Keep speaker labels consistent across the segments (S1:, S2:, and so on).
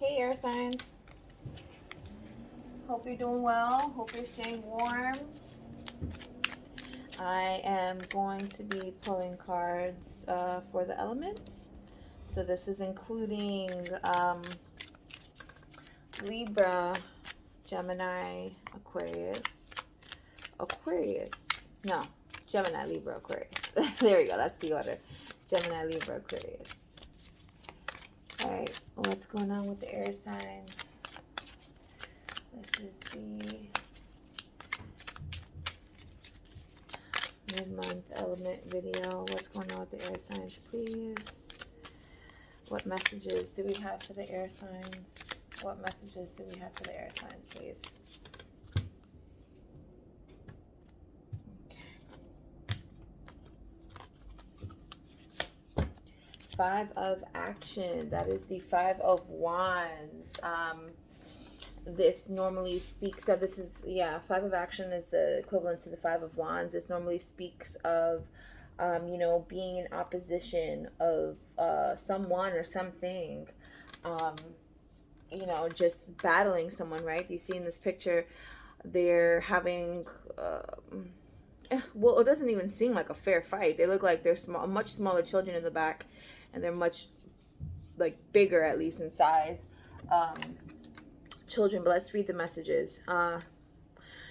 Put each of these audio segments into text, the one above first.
S1: Hey, air signs. Hope you're doing well. Hope you're staying warm. I am going to be pulling cards for the elements. So this is including Libra, Gemini, Gemini, Libra, Aquarius. There we go. That's the order. Gemini, Libra, Aquarius. All right. What's going on with the air signs? This is the mid-month element video. What's going on with the air signs, please? What messages do we have for the air signs? What messages do we have for the air signs, please? Okay. Five of Action. That is the Five of Wands. This normally speaks of, Five of Action is equivalent to the Five of Wands. This normally speaks of, being in opposition of someone or something, just battling someone, right? You see in this picture, they're having, it doesn't even seem like a fair fight. They look like they're much smaller children in the back, and they're much, bigger, at least in size. Children, but let's read the messages.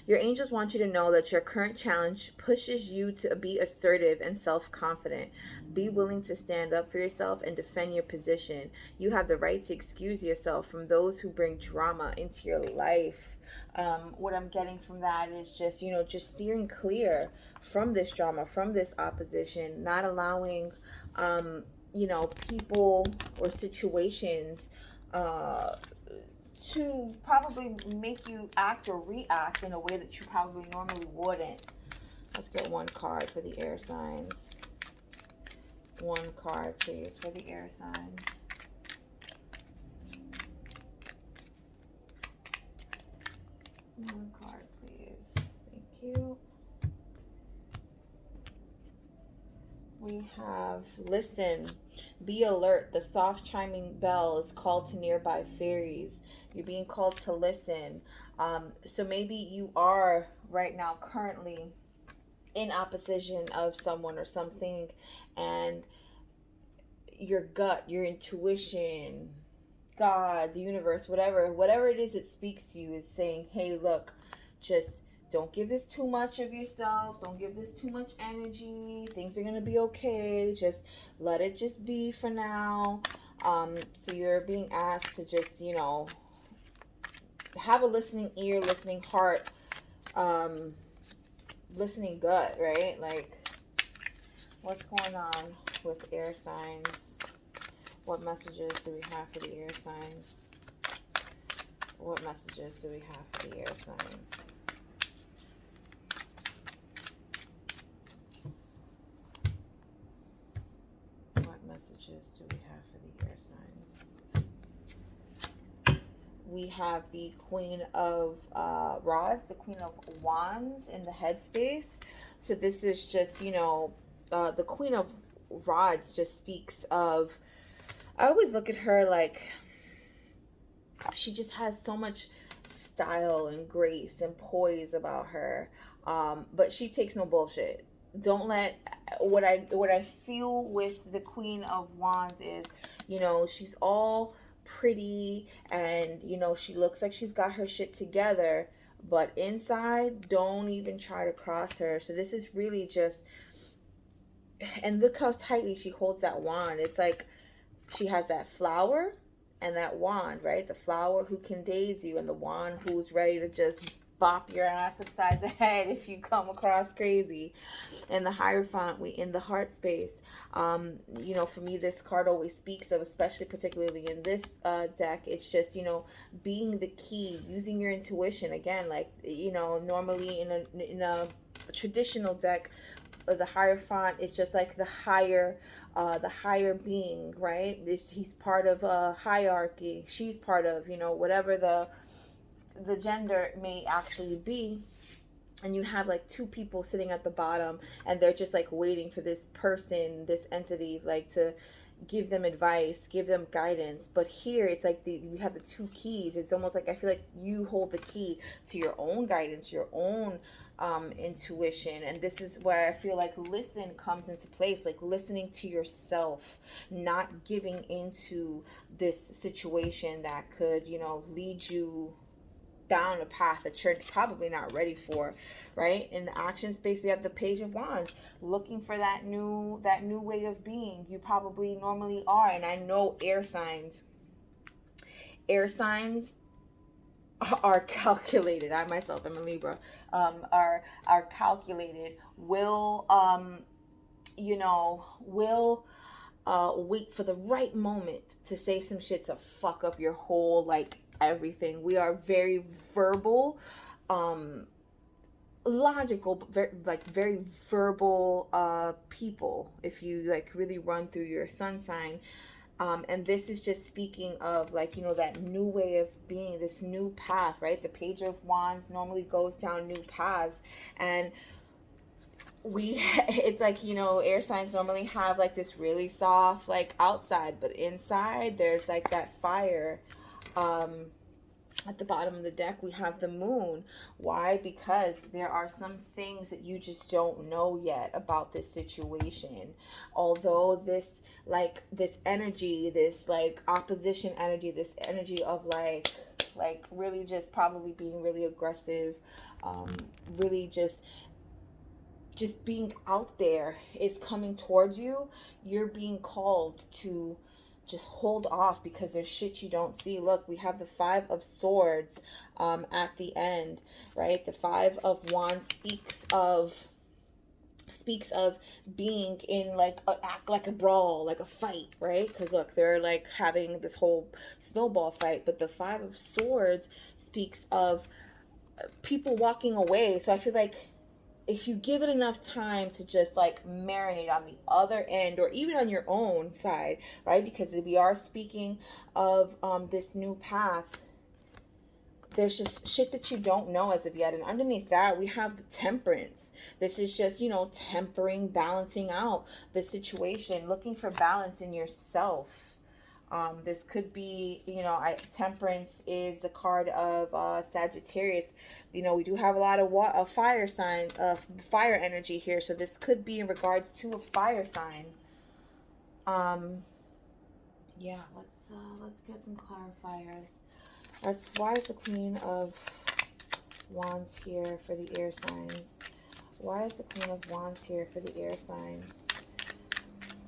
S1: Your angels want you to know that your current challenge pushes you to be assertive and self-confident. Be willing to stand up for yourself and defend your position. You have the right to excuse yourself from those who bring drama into your life. What I'm getting from that is just steering clear from this drama, from this opposition, not allowing, people or situations, to probably make you act or react in a way that you probably normally wouldn't. Let's get one card for the air signs. One card, please, for the air signs. One card, please. Thank you. We have, listen, be alert. The soft chiming bell is called to nearby fairies. You're being called to listen. So maybe you are right now currently in opposition of someone or something, and your gut, your intuition, God, the universe, whatever it is that speaks to you is saying, hey, look, just don't give this too much of yourself. Don't give this too much energy. Things are going to be okay. Just let it just be for now. So you're being asked to just, have a listening ear, listening heart, listening gut, right? What's going on with air signs? What messages do we have for the air signs? What messages do we have for the air signs? Messages do we have for the air signs? We have the Queen of Rods, the Queen of Wands in the headspace. So this is just, the Queen of Rods just speaks of, I always look at her like she just has so much style and grace and poise about her, but she takes no bullshit. Don't let what I feel with the Queen of Wands is, she's all pretty and she looks like she's got her shit together, but inside, don't even try to cross her. So this is really just, and look how tightly she holds that wand. It's like she has that flower and that wand, right? The flower who can daze you, and the wand who's ready to just bop your ass upside the head if you come across crazy. And the Hierophant, we in the heart space. For me, this card always speaks of, especially particularly in this deck, it's just, being the key, using your intuition. Again, normally in a traditional deck, the Hierophant is just like the higher being, right? He's part of a hierarchy. She's part of, whatever the gender may actually be. And you have two people sitting at the bottom, and they're just waiting for this person, this entity, to give them advice, give them guidance. But here it's like we have the two keys. It's almost like I feel like you hold the key to your own guidance, your own intuition. And this is where I feel like listen comes into place, like listening to yourself, not giving into this situation that could, lead you down a path that you're probably not ready for, right? In the action space, we have the Page of Wands, looking for that new way of being. You probably normally are, and I know air signs are calculated. I myself am a Libra. Are calculated. Will wait for the right moment to say some shit to fuck up your whole, like, everything. We are very verbal, logical, but very verbal people, if you like really run through your sun sign. And this is just speaking of, like, that new way of being, this new path, right? The Page of Wands normally goes down new paths. And it's like, air signs normally have like this really soft, like, outside, but inside there's like that fire. At the bottom of the deck, we have the Moon. Why? Because there are some things that you just don't know yet about this situation. Although this energy, this like opposition energy, this energy of like really just probably being really aggressive, really just being out there is coming towards you. You're being called to just hold off because there's shit you don't see. Look, we have the Five of Swords at the end, right? The Five of Wands speaks of being in like act like a brawl, like a fight, right? Because look, they're like having this whole snowball fight. But the Five of Swords speaks of people walking away. So I feel like if you give it enough time to just like marinate on the other end, or even on your own side, right? Because we are speaking of this new path, there's just shit that you don't know as of yet. And underneath that, we have the Temperance. This is just, tempering, balancing out the situation, looking for balance in yourself. This could be, Temperance is the card of Sagittarius. We do have a lot of fire sign, fire energy here. So this could be in regards to a fire sign. Yeah, let's get some clarifiers. Why is the Queen of Wands here for the air signs? Why is the Queen of Wands here for the air signs?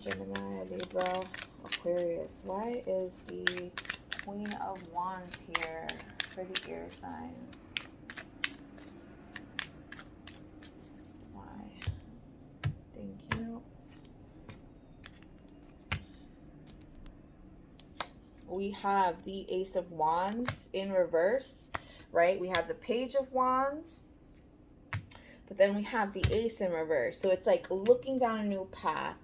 S1: Gemini, Libra, Aquarius. Why is the Queen of Wands here for the air signs? Why? Thank you. We have the Ace of Wands in reverse, right? We have the Page of Wands, but then we have the Ace in reverse. So it's like looking down a new path,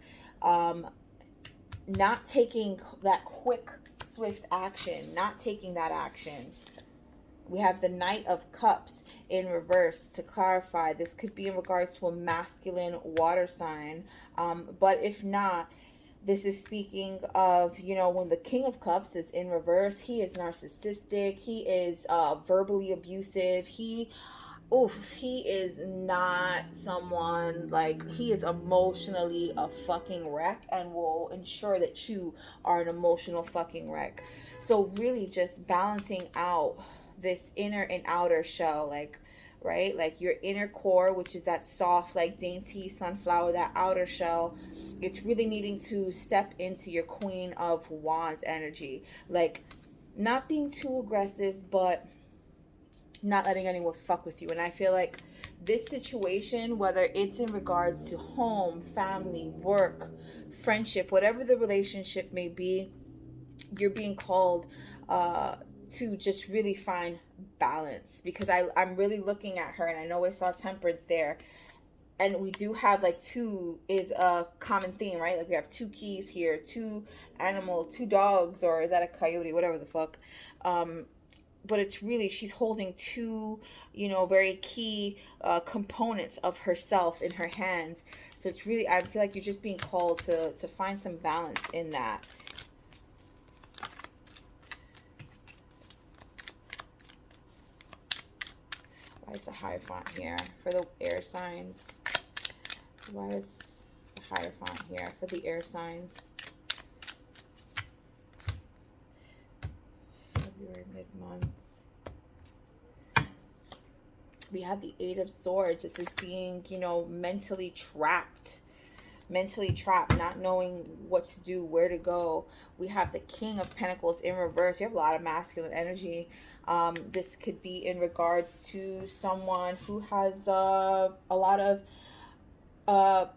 S1: not taking that quick, swift action, not taking that action. We have the Knight of Cups in reverse. To clarify, this could be in regards to a masculine water sign, but if not, this is speaking of, when the King of Cups is in reverse, he is narcissistic, he is verbally abusive, he is not someone, like, he is emotionally a fucking wreck and will ensure that you are an emotional fucking wreck. So really just balancing out this inner and outer shell, like, right? Like your inner core, which is that soft, like dainty sunflower, that outer shell, it's really needing to step into your Queen of Wands energy. Like, not being too aggressive, but not letting anyone fuck with you. And I feel like this situation, whether it's in regards to home, family, work, friendship, whatever the relationship may be, you're being called to just really find balance. Because I'm really looking at her, and I know I saw Temperance there, and we do have like two is a common theme, right? Like we have two keys here, two dogs, or is that a coyote, whatever the fuck. But it's really, she's holding two, very key components of herself in her hands. So it's really, I feel like you're just being called to find some balance in that. Why is the Hierophant here for the air signs? Why is the Hierophant here for the air signs? February, mid-month. We have the Eight of Swords. This is being, you know, mentally trapped, not knowing what to do, where to go. We have the King of Pentacles in reverse. You have a lot of masculine energy. This could be in regards to someone who has a lot of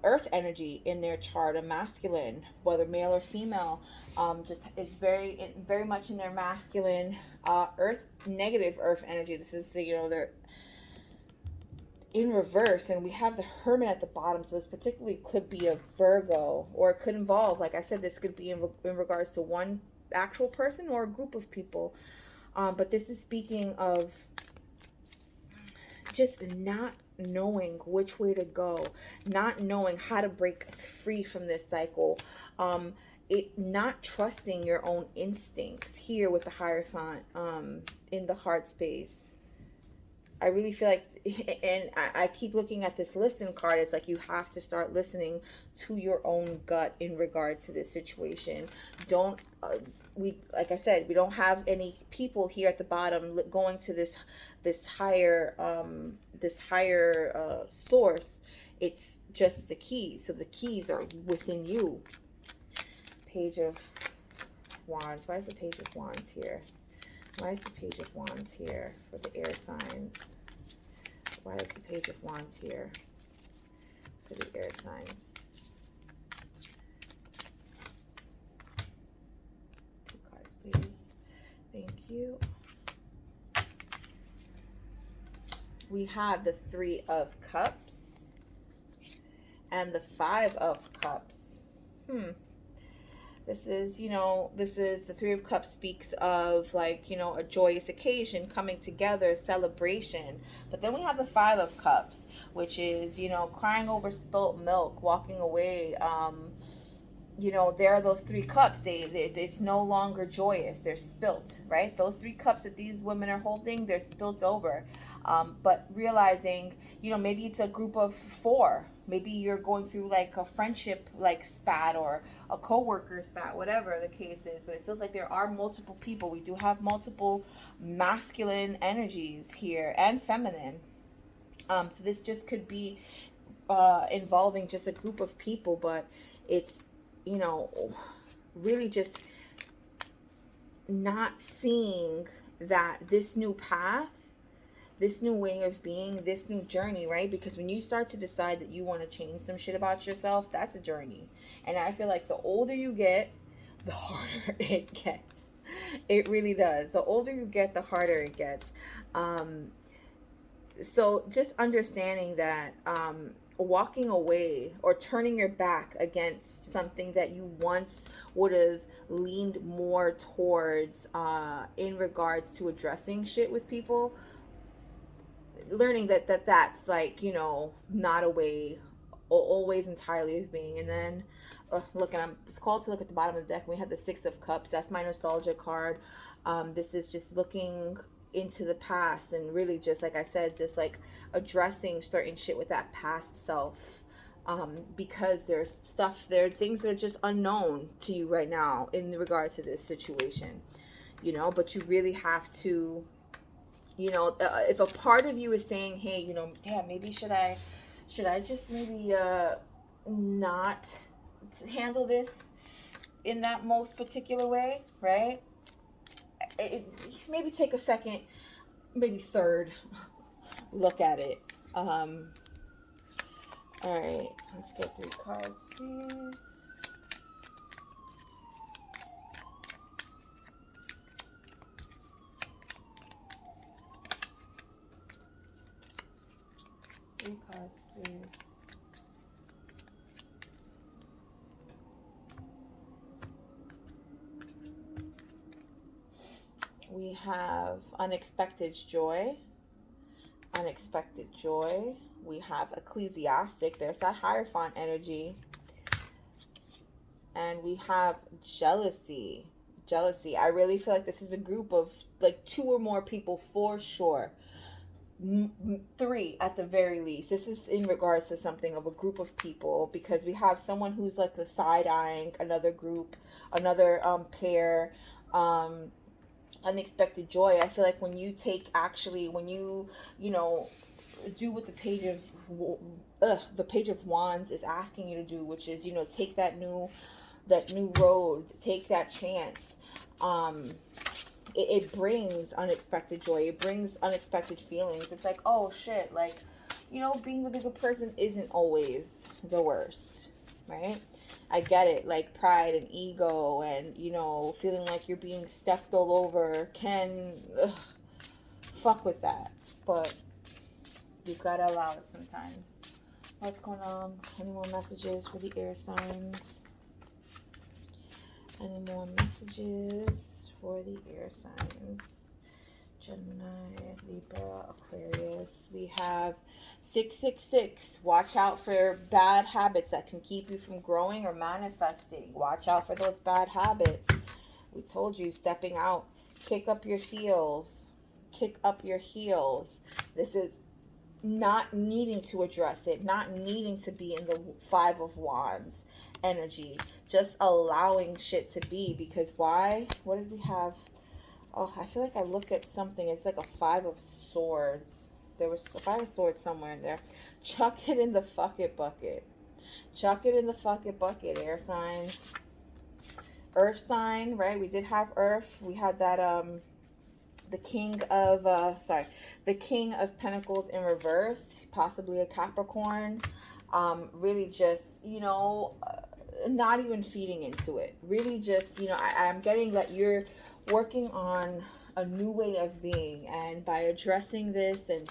S1: earth energy in their chart, a masculine, whether male or female, just is very much in their masculine earth, negative earth energy. This is, you know, they're in reverse, and we have the Hermit at the bottom. So this particularly could be a Virgo, or it could involve, like I said, this could be in regards to one actual person or a group of people. But this is speaking of just not knowing which way to go, not knowing how to break free from this cycle, not trusting your own instincts here with the Hierophant in the heart space. I really feel like, and I keep looking at this listen card, it's like you have to start listening to your own gut in regards to this situation. Don't, like I said, we don't have any people here at the bottom going to this higher source. It's just the keys. So the keys are within you. Page of Wands. Why is the Page of Wands here? Why is the Page of Wands here for the air signs? Why is the Page of Wands here for the air signs? 2 cards, please. Thank you. We have the 3 of Cups and the 5 of Cups. This is, you know, this is the 3 of Cups speaks of, like, you know, a joyous occasion, coming together, celebration. But then we have the 5 of Cups, which is, you know, crying over spilt milk, walking away. You know, there are those 3 cups. It's no longer joyous. They're spilt, right? Those 3 cups that these women are holding, they're spilt over. But realizing, you know, maybe it's a group of 4. Maybe you're going through like a friendship like spat or a co-worker spat, whatever the case is. But it feels like there are multiple people. We do have multiple masculine energies here and feminine. So this just could be involving just a group of people, but it's, you know, really just not seeing that this new path, this new way of being, this new journey, right? Because when you start to decide that you want to change some shit about yourself, that's a journey. And I feel like the older you get, the harder it gets. It really does. The older you get, the harder it gets. So just understanding that walking away or turning your back against something that you once would have leaned more towards in regards to addressing shit with people, learning that's like, you know, not a way always entirely of being. And then look, and I'm called to look at the bottom of the deck, and we have the 6 of Cups. That's my nostalgia card. This is just looking into the past and really just, like I said, just like addressing certain shit with that past self, because there's stuff there, things that are just unknown to you right now in regards to this situation, you know. But you really have to, you know, if a part of you is saying, hey, you know, yeah, maybe should I just maybe not handle this in that most particular way, right? Maybe take a second, maybe third look at it. All right, let's get 3 cards, please. Three cards, please. We have unexpected joy. Unexpected joy. We have ecclesiastic. There's that Hierophant energy. And we have jealousy. Jealousy. I really feel like this is a group of like 2 or more people for sure. 3 at the very least. This is in regards to something of a group of people, because we have someone who's like the side eyeing another group, another pair. Um, Unexpected joy. I feel like when you take, actually, when you know, do what the page of wands is asking you to do, which is, you know, take that new road, take that chance. um it brings unexpected joy, it brings unexpected feelings. It's like, oh shit, like, you know, being the bigger person isn't always the worst, right? I get it, like pride and ego and, you know, feeling like you're being stepped all over can fuck with that, but you gotta allow it sometimes. What's going on? Any more messages for the air signs? Any more messages for the air signs? Gemini, Libra, Aquarius. We have 666. Watch out for bad habits that can keep you from growing or manifesting. Watch out for those bad habits. We told you, stepping out. Kick up your heels. Kick up your heels. This is not needing to address it, not needing to be in the 5 of Wands energy, just allowing shit to be. Because why? What did we have? Oh, I feel like I looked at something. It's like a 5 of Swords. There was a 5 of Swords somewhere in there. Chuck it in the fuck it bucket. Chuck it in the fuck it bucket, air signs. Earth sign, right? We did have Earth. We had that the King of Pentacles in reverse, possibly a Capricorn. Really just, you know, not even feeding into it. Really just, you know, I'm getting that you're working on a new way of being, and by addressing this and,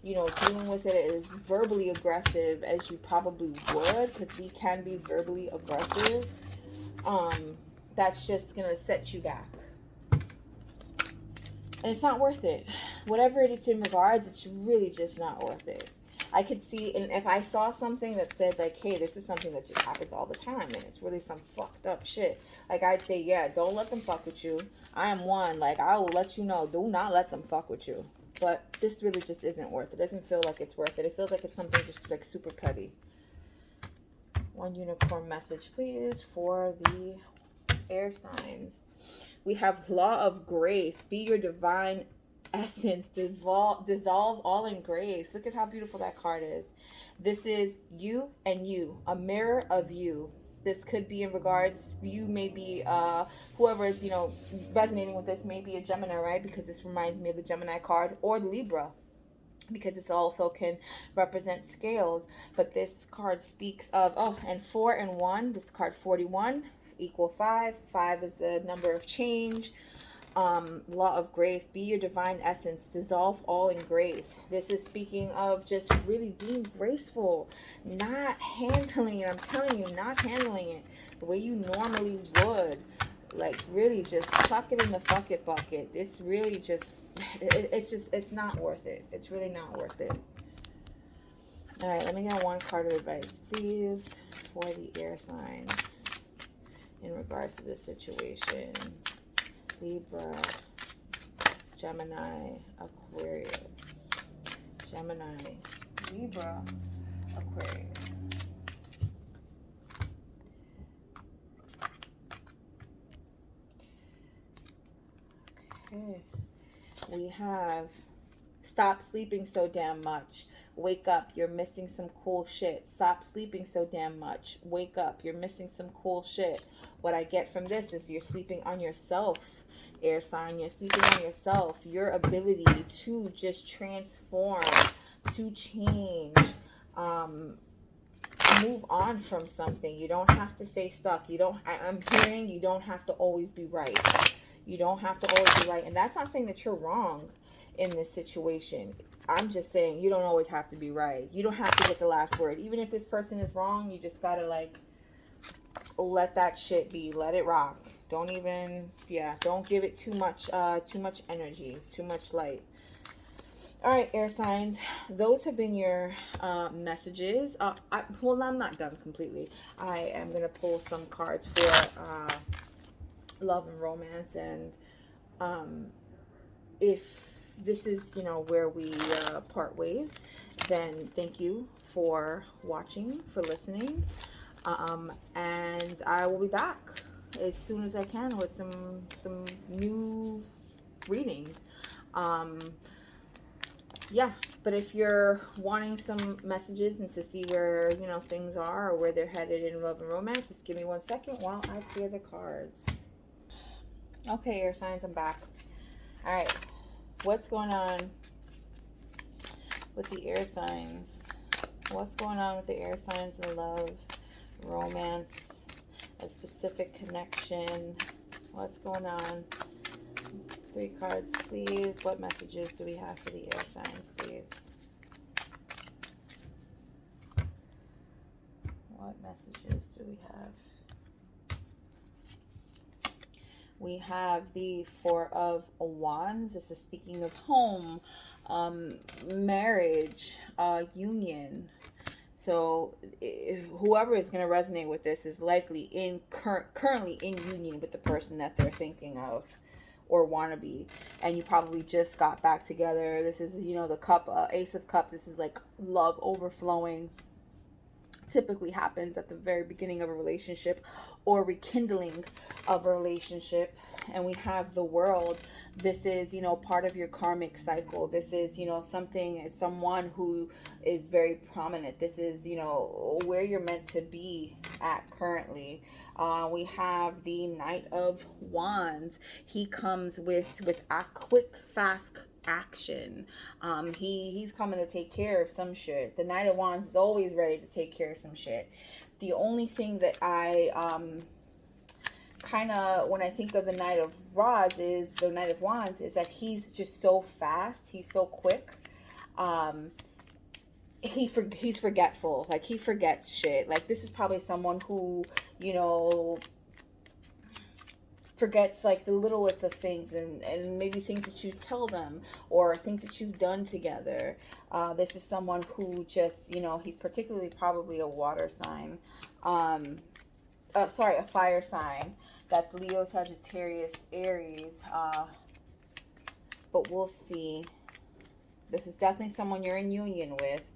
S1: you know, dealing with it as verbally aggressive as you probably would, because we can be verbally aggressive, that's just gonna set you back. And it's not worth it. Whatever it's in regards, it's really just not worth it. I could see, and if I saw something that said like, hey, this is something that just happens all the time, and it's really some fucked up shit, like, I'd say, yeah, don't let them fuck with you. I am one, like, I will let you know, do not let them fuck with you. But this really just isn't worth it. It doesn't feel like it's worth it. It feels like it's something just like super petty. One unicorn message, please, for the air signs. We have law of grace. Be your divine essence. Dissolve all in grace. Look at how beautiful that card is. This is you and you, a mirror of you. This could be in regards, you may be, whoever is, you know, resonating with this may be a Gemini, right? Because this reminds me of the Gemini card, or Libra, because this also can represent scales. But this card speaks of, oh, and 4 and 1, this card 41 equal 5. 5 is the number of change. Law of grace. Be your divine essence. Dissolve all in grace. This is speaking of just really being graceful, not handling it. I'm telling you, not handling it the way you normally would. Like, really just chuck it in the fuck it bucket. It's really just, it's not worth it. It's really not worth it. All right, let me get one card of advice, please, for the air signs in regards to this situation. Libra, Gemini, Aquarius. Gemini, Libra, Aquarius. Okay. We have, stop sleeping so damn much. Wake up. You're missing some cool shit. Stop sleeping so damn much. Wake up. You're missing some cool shit. What I get from this is you're sleeping on yourself, air sign. You're sleeping on yourself. Your ability to just transform, to change, move on from something. You don't have to stay stuck. I'm hearing you don't have to always be right. You don't have to always be right. And that's not saying that you're wrong in this situation. I'm just saying you don't always have to be right. You don't have to get the last word. Even if this person is wrong, you just gotta, like, let that shit be. Let it rock. Don't even, don't give it too much energy, too much light. All right, air signs. Those have been your messages. Well, I'm not done completely. I am gonna pull some cards for love and romance, and um, if this is where we part ways, then thank you for watching, for listening, and I will be back as soon as I can with some new readings. Um, yeah, but if you're wanting some messages and to see where things are or where they're headed in love and romance, just give me 1 second while I clear the cards. Okay, air signs, I'm back. All right, what's going on with the air signs? What's going on with the air signs in love, romance, a specific connection? What's going on? 3 cards, please. What messages do we have for the air signs, please? What messages do we have? We have the 4 of Wands. This is speaking of home, marriage, union. So whoever is going to resonate with this is likely currently in union with the person that they're thinking of or want to be, and you probably just got back together. This is the cup, Ace of Cups. This is like love overflowing. Typically happens at the very beginning of a relationship or rekindling of a relationship. And we have the World. This is part of your karmic cycle. This is someone who is very prominent. This is where you're meant to be at currently. We have the Knight of Wands. He comes with a quick, fast action. He's coming to take care of some shit. The Knight of Wands is always ready to take care of some shit. The only thing that I kind of, when I think of the Knight of Wands, is that he's just so fast. He's so quick. He's forgetful. Like, he forgets shit. Like, this is probably someone who forgets like the littlest of things, and maybe things that you tell them or things that you've done together. This is someone who just he's particularly probably a water sign, a fire sign. That's Leo, Sagittarius, Aries, but we'll see. This is definitely someone you're in union with.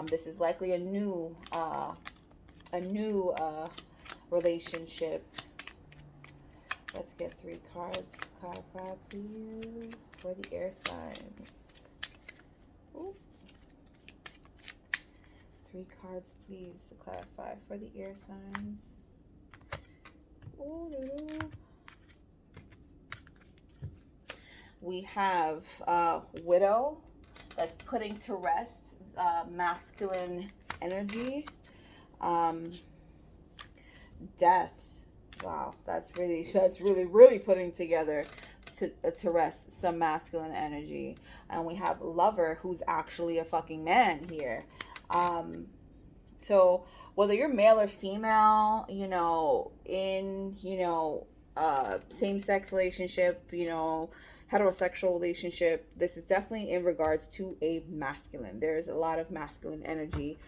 S1: This is likely a new relationship. Let's get 3 cards. Clarify, please, for the air signs. Ooh. 3 cards, please, to clarify for the air signs. Ooh. We have Widow. That's putting to rest masculine energy. Death. Wow, that's really putting together to rest some masculine energy. And we have Lover, who's actually a fucking man here. So whether you're male or female, in same-sex relationship, heterosexual relationship, this is definitely in regards to a masculine. There's a lot of masculine energy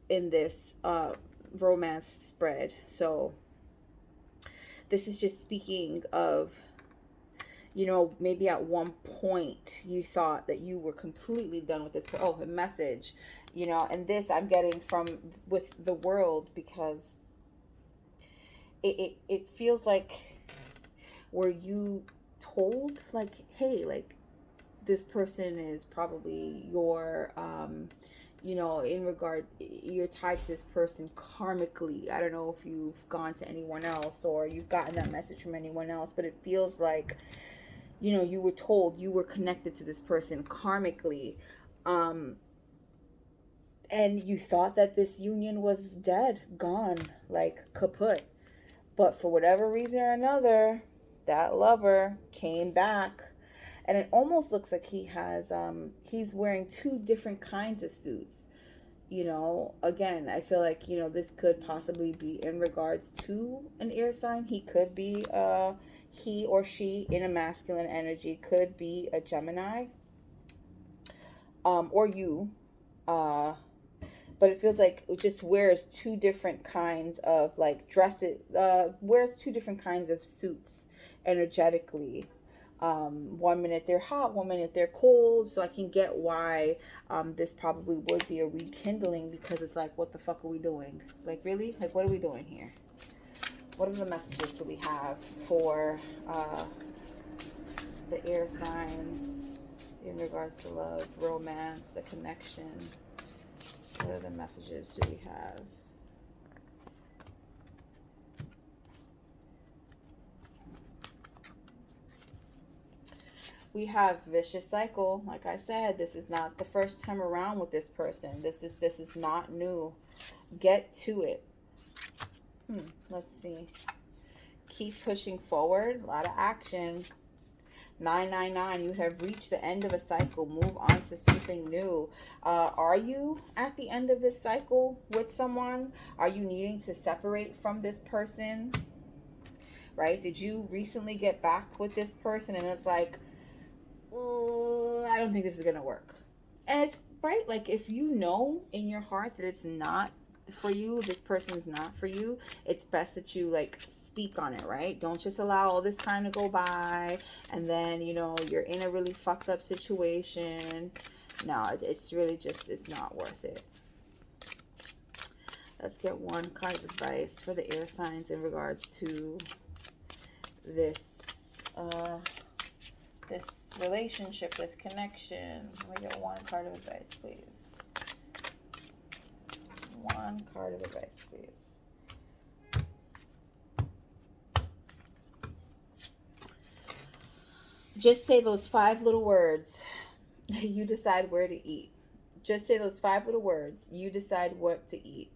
S1: in this romance spread. So this is just speaking of, maybe at one point you thought that you were completely done with this. Oh, a message, and this I'm getting from with the World, because it feels like, were you told like, hey, like, this person is probably your in regard, you're tied to this person karmically. I don't know if you've gone to anyone else or you've gotten that message from anyone else, but it feels like you were told you were connected to this person karmically, and you thought that this union was dead, gone, like kaput. But for whatever reason or another, that Lover came back. And it almost looks like he's wearing 2 different kinds of suits. Again, I feel like, this could possibly be in regards to an air sign. He could be, he or she in a masculine energy, could be a Gemini. or you, uh, but it feels like it just wears two different kinds of like dresses, wears two different kinds of suits energetically. 1 minute they're hot, 1 minute they're cold. So I can get why this probably would be a rekindling, because it's like, what the fuck are we doing? Like, really? Like, what are we doing here? What are the messages do we have for the air signs in regards to love, romance, a connection? What other messages do we have? We have vicious cycle. Like I said, this is not the first time around with this person. This is not new. Get to it. Let's see. Keep pushing forward. A lot of action. 999, you have reached the end of a cycle. Move on to something new. Are you at the end of this cycle with someone? Are you needing to separate from this person? Right? Did you recently get back with this person and it's like, I don't think this is going to work? And it's right. Like, if you know in your heart that it's not for you, this person is not for you, it's best that you like speak on it, right? Don't just allow all this time to go by and then, you know, you're in a really fucked up situation. No, it's really just, it's not worth it. Let's get one card of advice for the air signs in regards to this this relationship, this connection. Let me get one card of advice, please. One card of advice, please. Just say those 5 little words. You decide where to eat. Just say those 5 little words. You decide what to eat.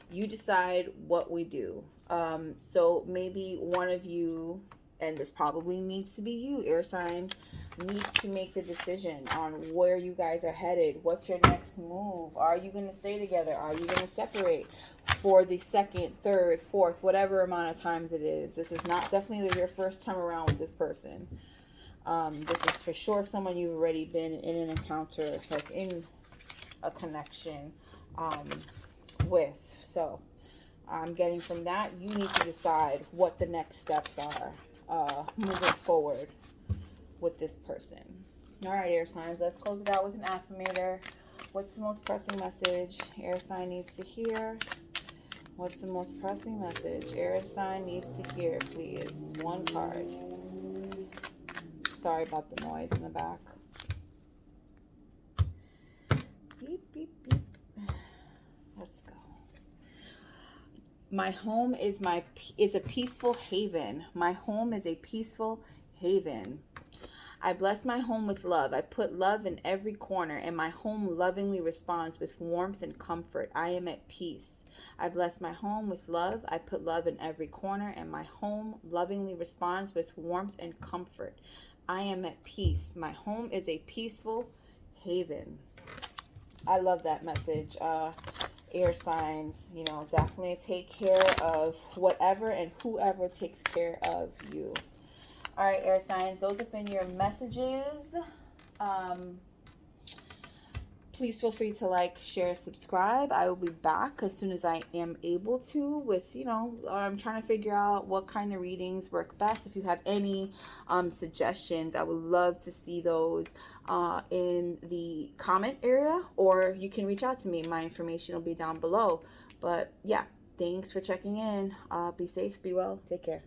S1: You decide what we do. So maybe one of you, and this probably needs to be you, air sign, needs to make the decision on where you guys are headed. What's your next move? Are you going to stay together? Are you going to separate for the second, third, fourth, whatever amount of times it is? This is not definitely your first time around with this person. This is for sure someone you've already been in an encounter, like in a connection with. So I'm getting from that, you need to decide what the next steps are moving forward with this person. All right, air signs, let's close it out with an affirmator. What's the most pressing message air sign needs to hear? What's the most pressing message air sign needs to hear, please? One card. Sorry about the noise in the back. Beep, beep, beep. Let's go. My home is a peaceful haven. My home is a peaceful haven. I bless my home with love. I put love in every corner, and my home lovingly responds with warmth and comfort. I am at peace. I bless my home with love. I put love in every corner, and my home lovingly responds with warmth and comfort. I am at peace. My home is a peaceful haven. I love that message. Air signs, you know, definitely take care of whatever and whoever takes care of you. All right, air signs, those have been your messages. Please feel free to like, share, subscribe. I will be back as soon as I am able to with, you know, I'm trying to figure out what kind of readings work best. If you have any suggestions, I would love to see those in the comment area, or you can reach out to me. My information will be down below. But yeah, thanks for checking in. Be safe, be well, take care.